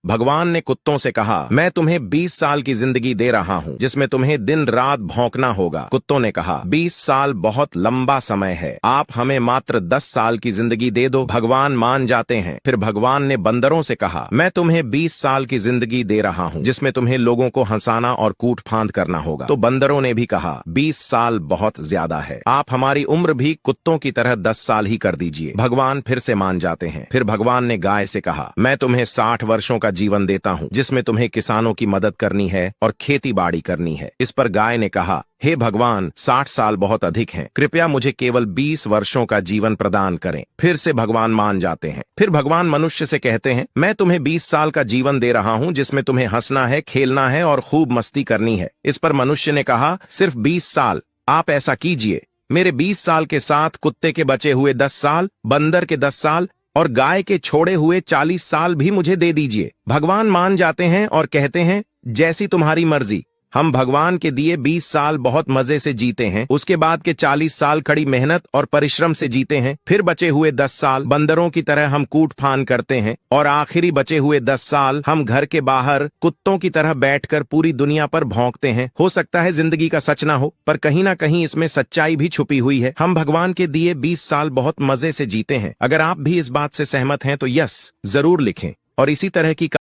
भगवान ने कुत्तों से कहा, मैं तुम्हें 20 साल की जिंदगी दे रहा हूँ जिसमें तुम्हें दिन रात भौंकना होगा। कुत्तों ने कहा, 20 साल बहुत लंबा समय है, आप हमें मात्र 10 साल की जिंदगी दे दो। भगवान मान जाते हैं। फिर भगवान ने बंदरों से कहा, मैं तुम्हें 20 साल की जिंदगी दे रहा हूँ जिसमें तुम्हें लोगों को हंसाना और कूट फांद करना होगा। तो बंदरों ने भी कहा, 20 साल बहुत ज्यादा है, आप हमारी उम्र भी कुत्तों की तरह 10 साल ही कर दीजिए। भगवान फिर से मान जाते हैं। फिर भगवान ने गाय से कहा, मैं तुम्हें 60 वर्षों का जीवन देता हूँ जिसमें तुम्हें किसानों की मदद करनी है और खेती बाड़ी करनी है। इस पर गाय ने कहा, हे भगवान, 60 साल बहुत अधिक हैं, कृपया मुझे केवल 20 वर्षों का जीवन प्रदान करें। फिर से भगवान मान जाते हैं। फिर भगवान मनुष्य से कहते हैं, मैं तुम्हें 20 साल का जीवन दे रहा हूं जिसमें तुम्हें हंसना है, खेलना है और खूब मस्ती करनी है। इस पर मनुष्य ने कहा, सिर्फ 20 साल, आप ऐसा कीजिए, मेरे 20 साल के साथ कुत्ते के बचे हुए 10 साल, बंदर के 10 साल और गाय के छोड़े हुए 40 साल भी मुझे दे दीजिए। भगवान मान जाते हैं और कहते हैं, जैसी तुम्हारी मर्जी। हम भगवान के दिए 20 साल बहुत मजे से जीते हैं, उसके बाद के 40 साल कड़ी मेहनत और परिश्रम से जीते हैं, फिर बचे हुए 10 साल बंदरों की तरह हम कूट फान करते हैं और आखिरी बचे हुए 10 साल हम घर के बाहर कुत्तों की तरह बैठकर पूरी दुनिया पर भौंकते हैं। हो सकता है जिंदगी का सच ना हो, पर कहीं ना कहीं इसमें सच्चाई भी छुपी हुई है। हम भगवान के दिए 20 साल बहुत मजे से जीते हैं। अगर आप भी इस बात से सहमत हैं तो यस जरूर लिखें और इसी तरह की